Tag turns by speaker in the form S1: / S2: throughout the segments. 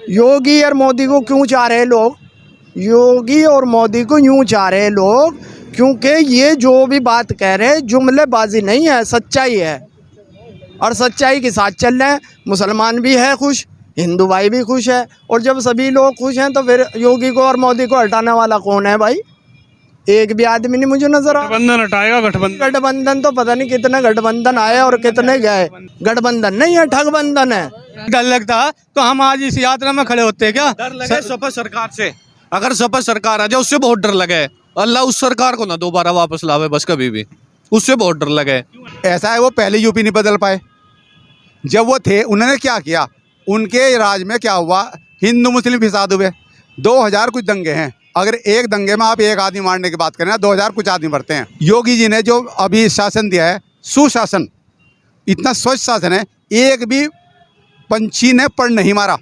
S1: योगी और मोदी को क्यों चाह रहे लोग? योगी और मोदी को यूं चाह रहे लोग क्योंकि ये जो भी बात कह रहे हैं जुमलेबाजी नहीं है, सच्चाई है और सच्चाई के साथ चल रहे हैं। मुसलमान भी है खुश, हिंदू भाई भी खुश है, और जब सभी लोग खुश हैं तो फिर योगी को और मोदी को हटाने वाला कौन है भाई? एक भी आदमी नहीं मुझे नजर आ।
S2: गठबंधन हटाएगा गठबंधन।
S1: गठबंधन तो पता नहीं कितने गठबंधन आए और कितने गए। गठबंधन नहीं है, ठगबंधन है।
S3: डर लगता तो हम आज इस यात्रा में खड़े होते क्या?
S2: डर लगे सपा सरकार से, अगर सपा सरकार आ जाए उससे बहुत डर लगे। अल्लाह उस सरकार को ना दोबारा वापस लावे बस कभी भी, उससे बहुत डर लगे।
S4: ऐसा है वो पहले यूपी नहीं बदल पाए, जब वो थे उन्होंने क्या किया, उनके राज में क्या हुआ, हिंदू मुस्लिम फिसाद हुए। 2000 कुछ दंगे हैं, अगर एक दंगे में आप एक आदमी मारने की बात करें ना 2000 कुछ आदमी मरते हैं। योगी जी ने जो अभी शासन दिया है, सुशासन, इतना स्वच्छ शासन है, एक भी पंछी ने पर नहीं मारा,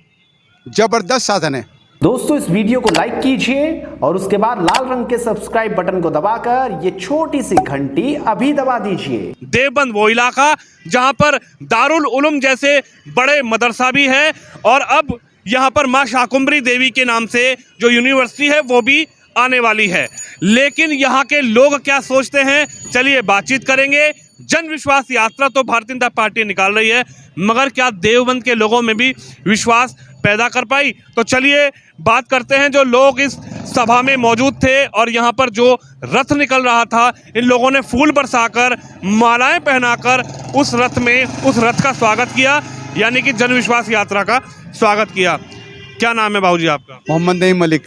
S4: जबरदस्त शासन है।
S5: दोस्तों इस वीडियो को लाइक कीजिए और उसके बाद लाल रंग के सब्सक्राइब बटन को दबाकर ये छोटी सी घंटी अभी दबा दीजिए।
S2: देवबंद वो इलाका जहां पर दारुल उलूम जैसे बड़े मदरसा भी है, और अब यहाँ पर माँ शाकुंभरी देवी के नाम से जो यूनिवर्सिटी है वो भी आने वाली है। लेकिन यहाँ के लोग क्या सोचते हैं, चलिए बातचीत करेंगे। जन विश्वास यात्रा तो भारतीय जनता पार्टी निकाल रही है, मगर क्या देवबंद के लोगों में भी विश्वास पैदा कर पाई? तो चलिए बात करते हैं जो लोग इस सभा में मौजूद थे और यहाँ पर जो रथ निकल रहा था, इन लोगों ने फूल बरसाकर, मालाएं पहनाकर उस रथ का स्वागत किया, यानी कि जन विश्वास यात्रा का स्वागत किया। क्या नाम है बाबूजी आपका?
S4: मोहम्मद नईम मलिक।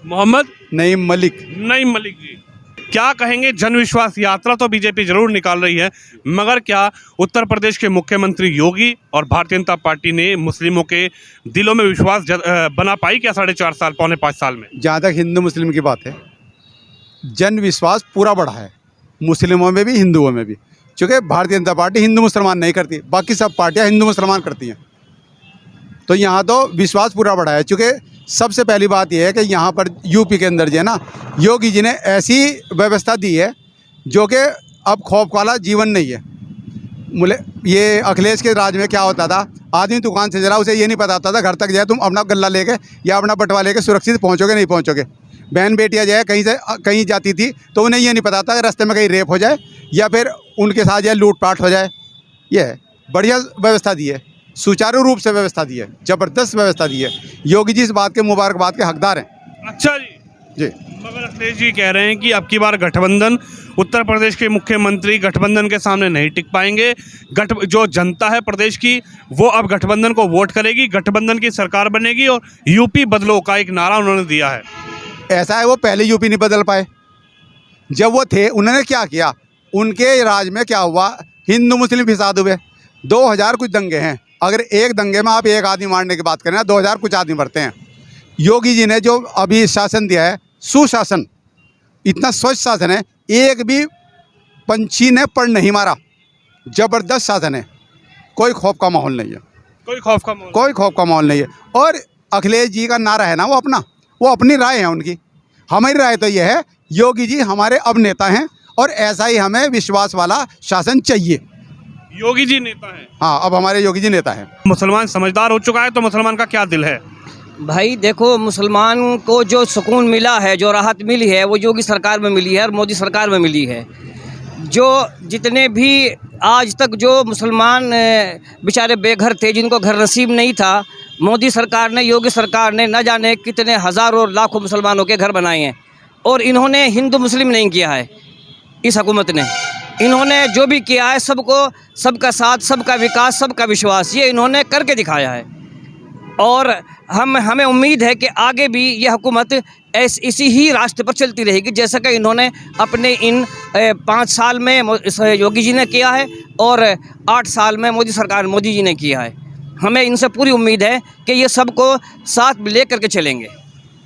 S2: मोहम्मद
S4: नईम मलिक।
S2: नईम मलिक जी, क्या कहेंगे? जन विश्वास यात्रा तो बीजेपी जरूर निकाल रही है, मगर क्या उत्तर प्रदेश के मुख्यमंत्री योगी और भारतीय जनता पार्टी ने मुस्लिमों के दिलों में विश्वास बना पाई क्या 4.5 साल, पौने 5 साल में?
S4: जहाँ तक हिंदू मुस्लिम की बात है, जन विश्वास पूरा बढ़ा है, मुस्लिमों में भी हिंदुओं में भी। चूँकि भारतीय जनता पार्टी हिंदू मुसलमान नहीं करती, बाकी सब पार्टियाँ हिंदू मुसलमान करती हैं, तो यहाँ तो विश्वास पूरा बढ़ा है। चूँकि सबसे पहली बात यह है कि यहाँ पर यूपी के अंदर जो है ना, योगी जी ने ऐसी व्यवस्था दी है जो कि अब खौफ वाला जीवन नहीं है। ये अखिलेश के राज में क्या होता था, आदमी दुकान से जरा उसे ये नहीं पता होता था घर तक जाए तुम अपना गल्ला लेके या अपना बटवा लेके सुरक्षित पहुँचोगे नहीं पहुँचोगे। बहन बेटियाँ जाए कहीं से कहीं जाती थी तो उन्हें ये नहीं पता था कि रास्ते में कहीं रेप हो जाए या फिर उनके साथ जो लूटपाट हो जाए। ये है बढ़िया व्यवस्था दी है, सुचारू रूप से व्यवस्था दी है, जबरदस्त व्यवस्था दी है। योगी जी इस बात के मुबारकबाद के हकदार हैं।
S2: अच्छा जी। मगर अखिलेश जी कह रहे हैं कि अब की बार गठबंधन, उत्तर प्रदेश के मुख्यमंत्री गठबंधन के सामने नहीं टिक पाएंगे। जो जनता है प्रदेश की वो अब गठबंधन को वोट करेगी, गठबंधन की सरकार बनेगी और यूपी बदलो का एक नारा उन्होंने दिया है।
S4: ऐसा है वो पहले यूपी नहीं बदल पाए, जब वो थे उन्होंने क्या किया, उनके राज में क्या हुआ, हिंदू मुस्लिम फिसाद हुए। 2000 कुछ दंगे हैं, अगर एक दंगे में आप एक आदमी मारने की बात करें ना 2000 कुछ आदमी मरते हैं। योगी जी ने जो अभी शासन दिया है, सुशासन, इतना स्वच्छ शासन है, एक भी पंछी ने पर नहीं मारा, जबरदस्त शासन है। कोई खौफ का माहौल नहीं है,
S2: कोई खौफ का माहौल
S4: नहीं है। और अखिलेश जी का नारा है ना, वो अपनी राय है उनकी। हमारी राय तो यह है, योगी जी हमारे अब नेता हैं और ऐसा ही हमें विश्वास वाला शासन चाहिए।
S2: योगी जी नेता है?
S4: हाँ, अब हमारे योगी जी नेता है।
S2: मुसलमान समझदार हो चुका है, तो मुसलमान का क्या दिल है?
S6: भाई देखो, मुसलमान को जो सुकून मिला है, जो राहत मिली है, वो योगी सरकार में मिली है और मोदी सरकार में मिली है। जो जितने भी आज तक जो मुसलमान बेचारे बेघर थे, जिनको घर नसीब नहीं था, मोदी सरकार ने, योगी सरकार ने न जाने कितने हज़ारों लाखों मुसलमानों के घर बनाए हैं। और इन्होंने हिंदू मुस्लिम नहीं किया है, इस हुकूमत ने। इन्होंने जो भी किया है, सबको, सबका साथ, सबका विकास, सबका विश्वास, ये इन्होंने करके दिखाया है। और हमें उम्मीद है कि आगे भी यह हुकूमत इसी ही रास्ते पर चलती रहेगी, जैसा कि इन्होंने अपने इन 5 साल में योगी जी ने किया है और 8 साल में मोदी जी ने किया है। हमें इनसे पूरी उम्मीद है कि ये सबको साथ में ले करके चलेंगे,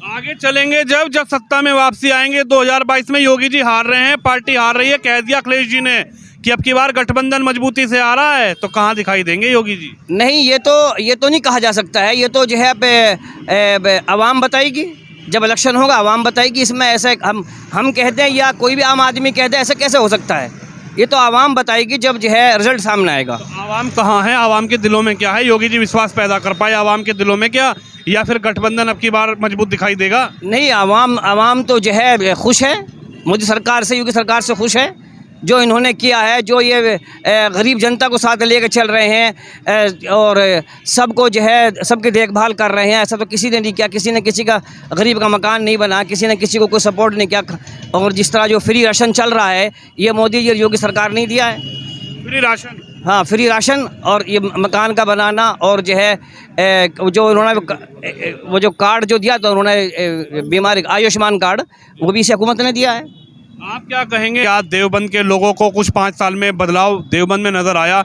S2: आगे चलेंगे। जब सत्ता में वापसी आएंगे 2022 में, योगी जी हार रहे हैं, पार्टी हार रही है, कह दिया अखिलेश जी ने कि अब की बार गठबंधन मजबूती से आ रहा है, तो कहाँ दिखाई देंगे योगी जी?
S6: नहीं, ये तो नहीं कहा जा सकता है। ये तो जो है आवाम बताएगी, जब इलेक्शन होगा आवाम बताएगी। इसमें ऐसे हम कहते हैं या कोई भी आम आदमी कहते हैं, ऐसा कैसे हो सकता है? ये तो आवाम बताएगी जब जो है रिजल्ट सामने आएगा।
S2: तो आवाम कहाँ है? आवाम के दिलों में क्या है? योगी जी विश्वास पैदा कर पाए आवाम के दिलों में क्या? या फिर गठबंधन अब की बार मजबूत दिखाई देगा?
S6: नहीं, आवाम तो जो है खुश है, मोदी सरकार से, योगी सरकार से खुश है। जो इन्होंने किया है, जो ये गरीब जनता को साथ लेकर चल रहे हैं और सबको जो है सबकी देखभाल कर रहे हैं, ऐसा तो किसी ने नहीं किया। किसी ने किसी का गरीब का मकान नहीं बना, किसी ने किसी को कोई सपोर्ट नहीं किया। और जिस तरह जो फ्री राशन चल रहा है, ये मोदी जी और योगी सरकार नहीं दिया है।
S2: Free ration?
S6: हाँ, फ्री राशन और ये मकान का बनाना, और जो है जो उन्होंने वो जो कार्ड जो दिया था उन्होंने बीमारी आयुष्मान कार्ड, वो भी इस हुकूमत ने दिया है।
S2: आप क्या कहेंगे? क्या देवबंद के लोगों को कुछ 5 साल में बदलाव देवबंद में नजर आया?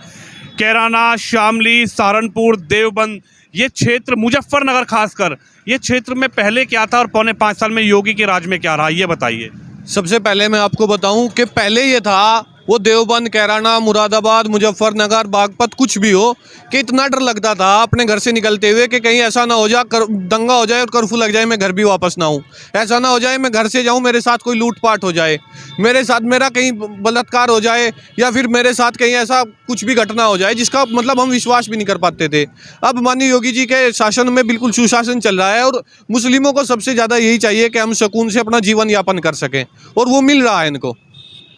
S2: कैराना, शामली, सहारनपुर, देवबंद, ये क्षेत्र, मुजफ्फरनगर खासकर, ये क्षेत्र में पहले क्या था और पौने 5 साल में योगी के राज में क्या रहा, ये बताइए।
S7: सबसे पहले मैं आपको बताऊं कि पहले ये था, वो देवबंद, कैराना, मुरादाबाद, मुजफ्फरनगर, बागपत, कुछ भी हो, कि इतना डर लगता था अपने घर से निकलते हुए कि कहीं ऐसा ना हो जाए दंगा हो जाए और कर्फ्यू लग जाए, मैं घर भी वापस ना आऊँ। ऐसा ना हो जाए मैं घर से जाऊँ, मेरे साथ कोई लूटपाट हो जाए, मेरे साथ मेरा कहीं बलात्कार हो जाए, या फिर मेरे साथ कहीं ऐसा कुछ भी घटना हो जाए जिसका मतलब हम विश्वास भी नहीं कर पाते थे। अब माननीय योगी जी के शासन में बिल्कुल सुशासन चल रहा है और मुस्लिमों को सबसे ज़्यादा यही चाहिए कि हम सुकून से अपना जीवन यापन कर सकें, और वो मिल रहा है इनको।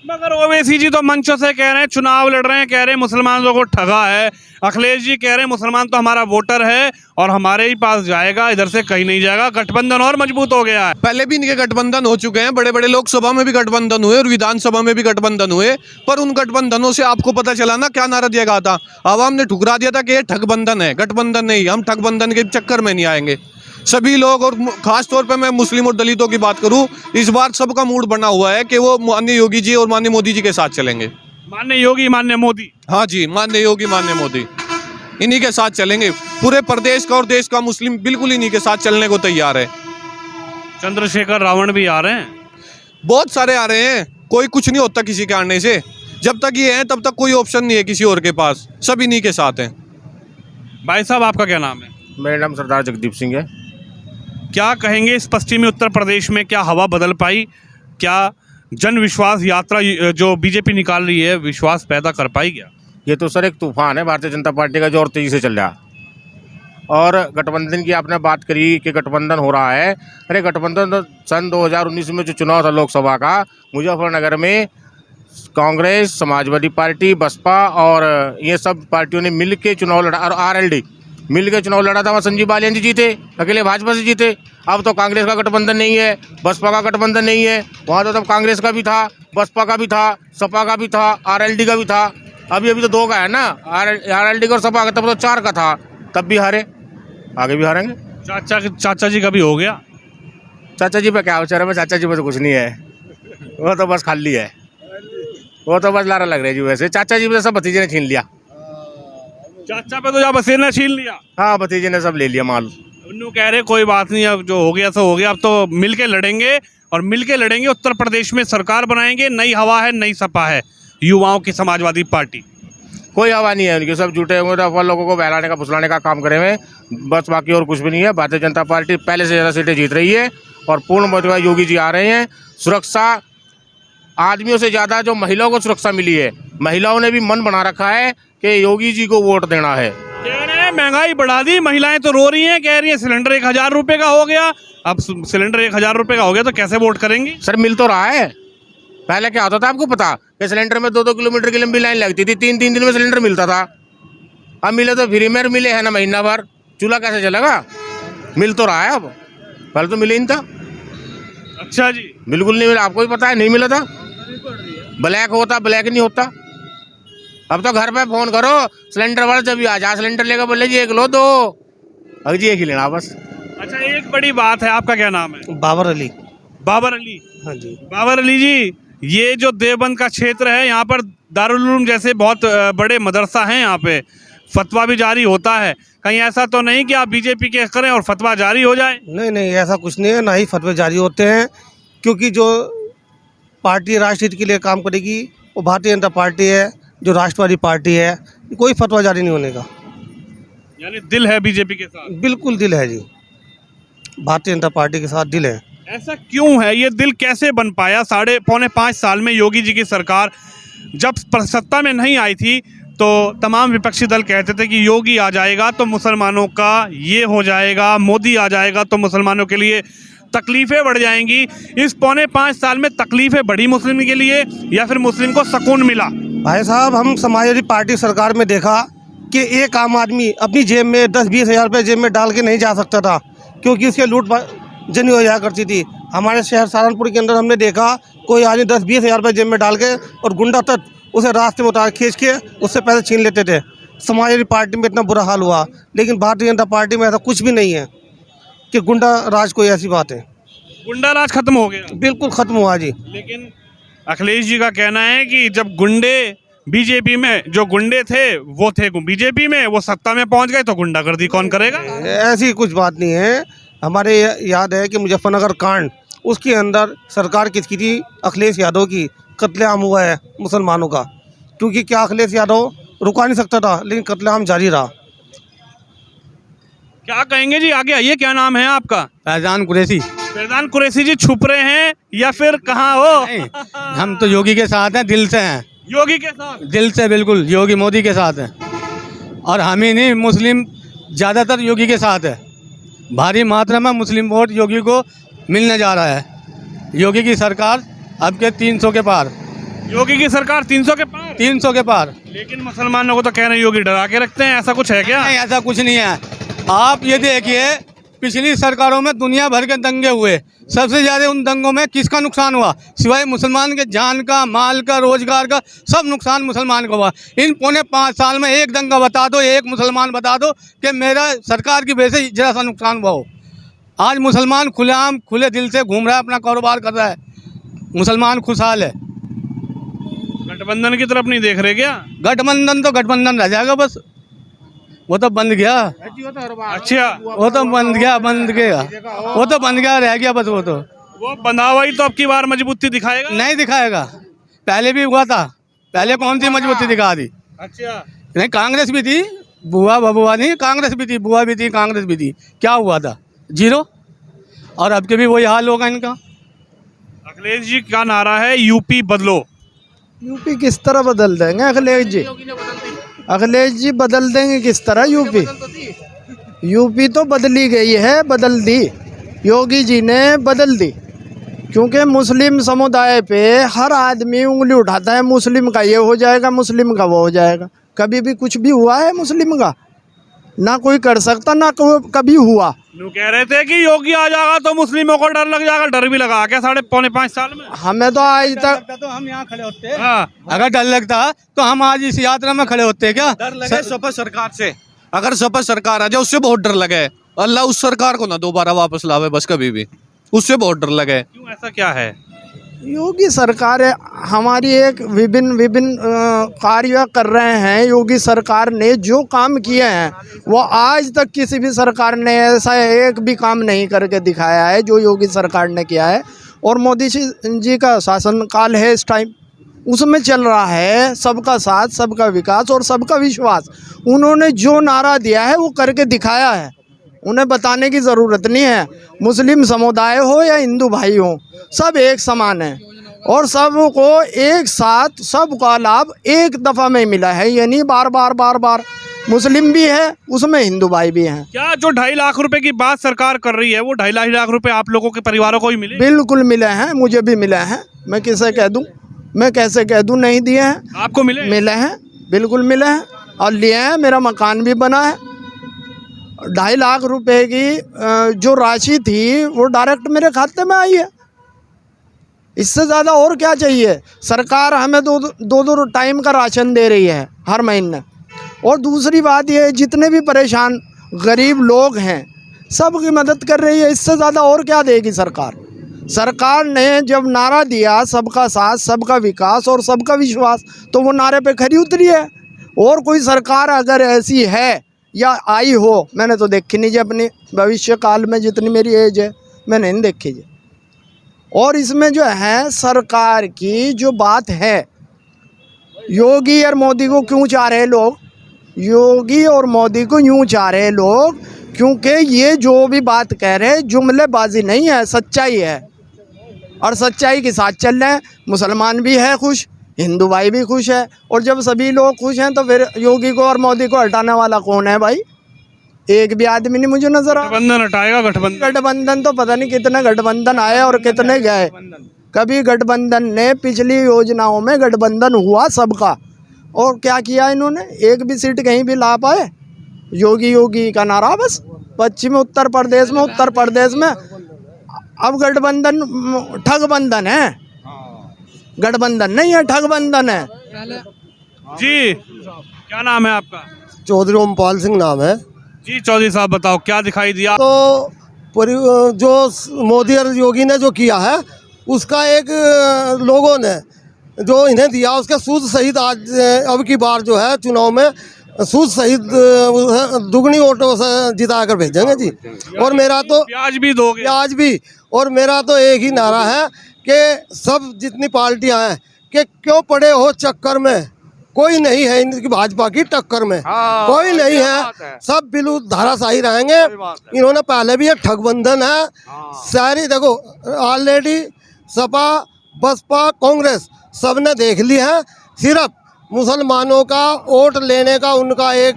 S2: मगर ओवैसी जी तो मंचों से कह रहे हैं, चुनाव लड़ रहे हैं, कह रहे हैं मुसलमानों को ठगा है। अखिलेश जी कह रहे हैं मुसलमान तो हमारा वोटर है और हमारे ही पास जाएगा, इधर से कहीं नहीं जाएगा। गठबंधन और मजबूत हो गया है।
S7: पहले भी इनके गठबंधन हो चुके हैं, बड़े बड़े लोकसभा में भी गठबंधन हुए और विधानसभा में भी गठबंधन हुए, पर उन गठबंधनों से आपको पता चला ना क्या नारा दिया गया था? आवाम ने ठुकरा दिया था कि ये ठगबंधन है, गठबंधन नहीं। हम ठगबंधन के चक्कर में नहीं आएंगे। सभी लोग, और खास तौर पे मैं मुस्लिम और दलितों की बात करूं, इस बार सबका मूड बना हुआ है कि वो माननीय योगी जी और माननीय मोदी जी के साथ चलेंगे।
S2: माननीय योगी, माननीय मोदी?
S7: हाँ जी, माननीय योगी, माननीय मोदी, इन्हीं के साथ चलेंगे। पूरे प्रदेश का और देश का मुस्लिम बिल्कुल इन्हीं के साथ चलने को तैयार है।
S2: चंद्रशेखर रावण भी आ रहे हैं?
S7: बहुत सारे आ रहे हैं, कोई कुछ नहीं होता किसी के आने से। जब तक ये हैं तब तक कोई ऑप्शन नहीं है किसी और के पास, सब इन्हीं के साथ हैं।
S2: भाई साहब, आपका क्या नाम है?
S8: मेरा नाम सरदार जगदीप सिंह है।
S2: क्या कहेंगे, इस पश्चिमी उत्तर प्रदेश में क्या हवा बदल पाई? क्या जन विश्वास यात्रा जो बीजेपी निकाल रही है, विश्वास पैदा कर पाई क्या?
S8: ये तो सर एक तूफान है भारतीय जनता पार्टी का, जो और तेज़ी से चल रहा है। और गठबंधन की आपने बात करी कि गठबंधन हो रहा है, अरे गठबंधन तो सन 2019 में जो चुनाव था लोकसभा का, मुजफ्फरनगर में कांग्रेस, समाजवादी पार्टी, बसपा और ये सब पार्टियों ने मिल के चुनाव लड़ा, और RLD मिल के चुनाव लड़ा था। वहाँ संजीव बालियान जी जीते, अकेले भाजपा से जीते। अब तो कांग्रेस का गठबंधन नहीं है, बसपा का गठबंधन नहीं है। वहाँ तो तब कांग्रेस का भी था, बसपा का भी था, सपा का भी था, RLD का भी था। अभी तो 2 का है ना, RLD का और सपा का। तब तो 4 का था, तब भी हारे, आगे भी हारेंगे।
S2: चाचा जी का भी हो गया?
S8: चाचा जी पे क्या बेचारे में, चाचा जी पे तो कुछ नहीं है, वो तो बस खाली है, वो तो बस लारा लग रही है जी। वैसे चाचा जी पे सब भतीजे ने छीन लिया।
S2: चाचा पे तो जा बसेर ने छीन लिया।
S8: हाँ, भतीजे ने सब ले लिया माल।
S2: उन्होंने कह रहे कोई बात नहीं, अब जो हो गया सो हो गया, अब तो मिल के लड़ेंगे और मिल के लड़ेंगे, उत्तर प्रदेश में सरकार बनाएंगे। नई हवा है, नई सपा है, युवाओं की समाजवादी पार्टी।
S8: कोई हवा नहीं है उनके, सब जुटे हुए तो लोगों को बहलाने का फुसलाने का काम करे हुए, बस बाकी और कुछ भी नहीं है। भारतीय जनता पार्टी पहले से ज़्यादा सीटें जीत रही है और पूर्ण बहुमत योगी जी आ रहे हैं। सुरक्षा आदमियों से ज़्यादा जो महिलाओं को सुरक्षा मिली है, महिलाओं ने भी मन बना रखा है कि योगी जी को वोट देना है।
S2: कह रहे हैं महंगाई बढ़ा दी, महिलाएं तो रो रही हैं, कह रही हैं सिलेंडर 1000 रुपये का हो गया। अब सिलेंडर 1000 रुपये का हो गया तो कैसे वोट करेंगी?
S8: सर मिल तो रहा है, पहले क्या होता था आपको पता कि सिलेंडर में 2-2 किलोमीटर की लंबी लाइन लगती थी, 3-3 दिन में सिलेंडर मिलता था। अब मिले तो फ्री में मिले है ना, महीना भर चूल्हा कैसे चलेगा? मिल तो रहा है, अब पहले तो मिले ही नहीं था।
S2: अच्छा जी,
S8: बिल्कुल नहीं मिला, आपको भी पता है, नहीं मिला था। ब्लैक होता, ब्लैक नहीं होता। अब तो घर पे फोन करो, सिलेंडर वाला जब भी आ जा, सिलेंडर लेकर बोले जी 1 लो 2, अभी जी 1 ही लेना बस।
S2: अच्छा, एक बड़ी बात है, आपका क्या नाम है?
S3: बाबर अली।
S2: बाबर अली?
S3: हाँ जी।
S2: बाबर अली जी, ये जो देवबंद का क्षेत्र है, यहाँ पर दारुल उलूम जैसे बहुत बड़े मदरसा हैं, यहाँ पे फतवा भी जारी होता है। कहीं ऐसा तो नहीं कि आप बीजेपी के करें और फतवा जारी हो जाए?
S3: नहीं नहीं, ऐसा कुछ नहीं है, ना ही फतवे जारी होते हैं, क्योंकि जो पार्टी राष्ट्रहित के लिए काम करेगी वो भारतीय जनता पार्टी है, जो राष्ट्रवादी पार्टी है। कोई फतवा जारी नहीं होने का।
S2: यानी दिल है बीजेपी के साथ? बिल्कुल
S3: दिल है जी, भारतीय जनता पार्टी के साथ दिल है।
S2: ऐसा क्यों है? ये दिल कैसे बन पाया? 4.25 साल में योगी जी की सरकार जब सत्ता में नहीं आई थी तो तमाम विपक्षी दल कहते थे कि योगी आ जाएगा तो मुसलमानों का ये हो जाएगा, मोदी आ जाएगा तो मुसलमानों के लिए तकलीफ़ें बढ़ जाएंगी। इस 4.5 साल में तकलीफ़ें बढ़ी मुस्लिम के लिए या फिर मुस्लिम को सुकून मिला?
S3: भाई साहब, हम समाजवादी पार्टी सरकार में देखा कि एक आम आदमी अपनी जेब में 10-20 हज़ार रुपये जेब में डाल के नहीं जा सकता था, क्योंकि उसके लूट जनी हो जाया करती थी। हमारे शहर सहारनपुर के अंदर हमने देखा कोई आदमी 10-20 हज़ार रुपये जेब में डाल के और गुंडा तक उसे रास्ते में उतार खींच के उससे पैसे छीन लेते थे। समाजवादी पार्टी में इतना बुरा हाल हुआ, लेकिन भारतीय जनता पार्टी में ऐसा कुछ भी नहीं है कि गुंडा राज कोई ऐसी बात है।
S2: गुंडा राज खत्म हो गया?
S3: बिल्कुल ख़त्म हुआ जी।
S2: लेकिन अखिलेश जी का कहना है कि जब गुंडे बीजेपी में, जो गुंडे थे वो थे बीजेपी में, वो सत्ता में पहुंच गए तो गुंडागर्दी कौन करेगा?
S3: ऐसी कुछ बात नहीं है। हमारे याद है कि मुजफ्फरनगर कांड, उसके अंदर सरकार किसकी थी? अखिलेश यादव की। कत्लेआम हुआ है मुसलमानों का, क्योंकि क्या अखिलेश यादव रुका नहीं सकता था, लेकिन कत्लेआम जारी रहा।
S2: क्या कहेंगे जी? आगे आइए, क्या नाम है आपका?
S9: फैजान कुरैशी।
S2: फैजान कुरैशी जी, छुप रहे हैं या फिर कहाँ हो?
S9: हम तो योगी के साथ हैं, दिल से हैं।
S2: योगी के साथ?
S9: दिल से बिल्कुल योगी मोदी के साथ हैं, और हम ही नहीं, मुस्लिम ज़्यादातर योगी के साथ है। भारी मात्रा में मुस्लिम वोट योगी को मिलने जा रहा है। योगी की सरकार अब के 300 के पार।
S2: योगी की सरकार 300 के पार? 300
S9: के पार।
S2: लेकिन मुसलमानों को तो कह रहे हैं योगी डरा के रखते हैं, ऐसा कुछ है क्या?
S9: नहीं, ऐसा कुछ नहीं है। आप ये देखिए, पिछली सरकारों में दुनिया भर के दंगे हुए, सबसे ज़्यादा उन दंगों में किसका नुकसान हुआ? सिवाय मुसलमान के जान का, माल का, रोजगार का, सब नुकसान मुसलमान को हुआ। इन 4.5 साल में एक दंगा बता दो, एक मुसलमान बता दो कि मेरा सरकार की वजह से जरा सा नुकसान हुआ हो। आज मुसलमान खुलेआम खुले दिल से घूम रहा है, अपना कारोबार कर रहा है, मुसलमान खुशहाल है।
S2: गठबंधन की तरफ नहीं देख रहे क्या?
S9: गठबंधन तो गठबंधन रह जाएगा बस, वो तो बंद गया।
S2: अच्छा,
S9: वो तो बंद गया, वो तो बंद गया, रह गया बस। वो
S2: बंधा हुआ ही तो अब की बार मजबूती दिखाएगा?
S9: नहीं दिखाएगा, पहले भी हुआ था। पहले कौन सी मजबूती दिखा दी?
S2: अच्छा,
S9: नहीं, कांग्रेस भी थी, बुआ बबुआ नहीं, कांग्रेस भी थी, बुआ भी थी, कांग्रेस भी थी, क्या हुआ था? 0। और अब के भी वही हाल होगा इनका।
S2: अखिलेश जी का नारा है यूपी बदलो।
S1: यूपी किस तरह बदल देंगे अखिलेश जी? अखिलेश जी बदल देंगे किस तरह यूपी? यूपी तो बदली गई है, बदल दी, योगी जी ने बदल दी। क्योंकि मुस्लिम समुदाय पे हर आदमी उंगली उठाता है, मुस्लिम का ये हो जाएगा, मुस्लिम का वो हो जाएगा। कभी भी कुछ भी हुआ है मुस्लिम का? ना कोई कर सकता, ना कभी हुआ।
S2: लोग कह रहे थे कि योगी आ जाएगा तो मुस्लिमों को डर लग जाएगा, डर भी लगा क्या 4.5 साल में?
S1: हमें तो आज तक
S9: तो हम यहाँ खड़े होते।
S2: हाँ।
S9: अगर डर लगता तो हम आज इस यात्रा में खड़े होते क्या?
S7: डर लगे सपा सरकार से, अगर सपा सरकार आ जाए उससे बहुत डर लगे। अल्लाह उस सरकार को ना दोबारा वापस लावे बस कभी भी, उससे बहुत डर लगे।
S2: क्यों, ऐसा क्या है?
S1: योगी सरकार है हमारी, एक विभिन्न कार्य कर रहे हैं। योगी सरकार ने जो काम किए हैं वो आज तक किसी भी सरकार ने ऐसा एक भी काम नहीं करके दिखाया है जो योगी सरकार ने किया है। और मोदी जी का शासनकाल है इस टाइम, उसमें चल रहा है सबका साथ, सबका विकास और सबका विश्वास। उन्होंने जो नारा दिया है वो करके दिखाया है, उन्हें बताने की ज़रूरत नहीं है। मुस्लिम समुदाय हो या हिंदू भाई हो, सब एक समान है और सबको एक साथ सबका लाभ एक दफ़ा में मिला है, यानी बार बार मुस्लिम भी है उसमें, हिंदू भाई भी हैं।
S2: क्या जो 2.5 लाख रुपए की बात सरकार कर रही है वो 2.5 लाख रुपए आप लोगों के परिवारों को ही मिले?
S1: बिल्कुल मिले हैं, मुझे भी मिले हैं। मैं किसे कह दूँ, मैं कैसे कह दूँ नहीं दिए हैं?
S2: आपको मिले?
S1: मिले हैं, बिल्कुल मिले हैं और लिए हैं। मेरा मकान भी बना है। 2.5 लाख रुपए की जो राशि थी वो डायरेक्ट मेरे खाते में आई है। इससे ज़्यादा और क्या चाहिए? सरकार हमें दो टाइम का राशन दे रही है हर महीने। और दूसरी बात ये, जितने भी परेशान गरीब लोग हैं सबकी मदद कर रही है। इससे ज़्यादा और क्या देगी सरकार? सरकार ने जब नारा दिया सबका साथ, सबका विकास और सबका विश्वास, तो वो नारे पे खरी उतरी है। और कोई सरकार अगर ऐसी है या आई हो, मैंने तो देखी नहीं जी, अपने भविष्य काल में जितनी मेरी एज है मैंने नहीं देखी जी। और इसमें जो है सरकार की जो बात है, योगी और मोदी को क्यों चाह रहे लोग? योगी और मोदी को यूँ चाह रहे लोग क्योंकि ये जो भी बात कह रहे हैं जुमलेबाजी नहीं है, सच्चाई है और सच्चाई के साथ चल रहे हैं। मुसलमान भी है खुश, हिंदू भाई भी खुश है। और जब सभी लोग खुश हैं तो फिर योगी को और मोदी को हटाने वाला कौन है भाई? एक भी आदमी नहीं मुझे नजर आ।
S2: गठबंधन हटाएगा गठबंधन।
S1: गठबंधन तो पता नहीं कितने गठबंधन आए और कितने गए। कभी गठबंधन ने पिछली योजनाओं में गठबंधन हुआ सबका, और क्या किया इन्होंने? एक भी सीट कहीं भी ला पाए? योगी योगी का नारा बस। पश्चिमी उत्तर प्रदेश में अब गठबंधन ठगबंधन है, गठबंधन नहीं है, ठगबंधन है।
S2: जी क्या नाम है आपका?
S3: चौधरी ओमपाल सिंह नाम है।
S2: जी चौधरी साहब बताओ क्या दिखाई दिया?
S3: तो जो मोदी और योगी ने जो किया है उसका एक लोगों ने जो इन्हें दिया उसका सूद सहित आज अब की बार जो है चुनाव में सूद सहित दुगनी वोटों से जिता कर भेजेंगे जी। और मेरा तो
S2: प्याज भी दोगे?
S3: प्याज भी। और मेरा तो एक ही नारा है कि सब जितनी पार्टियां हैं कि क्यों पड़े हो चक्कर में, कोई नहीं है इनकी भाजपा की टक्कर में, कोई नहीं है, सब बिल्कुल धाराशाही रहेंगे। इन्होंने पहले भी ये ठगबंधन है सारी, देखो ऑलरेडी सपा बसपा कांग्रेस सबने देख ली है। सिर्फ मुसलमानों का वोट लेने का उनका एक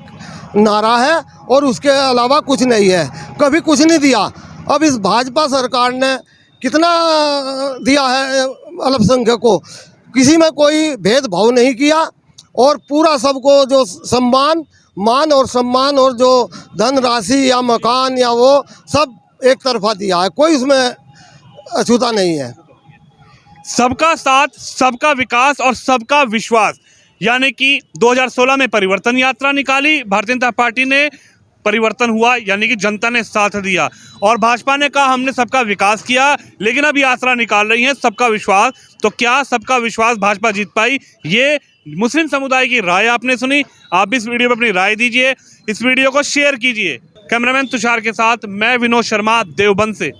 S3: नारा है और उसके अलावा कुछ नहीं है, कभी कुछ नहीं दिया। अब इस भाजपा सरकार ने कितना दिया है अल्पसंख्यक को, किसी में कोई भेदभाव नहीं किया और पूरा सबको जो मान और सम्मान और जो धन राशि या मकान या वो सब एक तरफा दिया है, कोई उसमें अछूता नहीं है।
S2: सबका साथ, सबका विकास और सबका विश्वास, यानी कि 2016 में परिवर्तन यात्रा निकाली भारतीय जनता पार्टी ने, परिवर्तन हुआ यानी कि जनता ने साथ दिया, और भाजपा ने कहा हमने सबका विकास किया, लेकिन अब यात्रा निकाल रही है सबका विश्वास। तो क्या सबका विश्वास भाजपा जीत पाई? ये मुस्लिम समुदाय की राय आपने सुनी। आप भी इस वीडियो पर अपनी राय दीजिए, इस वीडियो को शेयर कीजिए। कैमरामैन तुषार के साथ मैं विनोद शर्मा देवबंद से।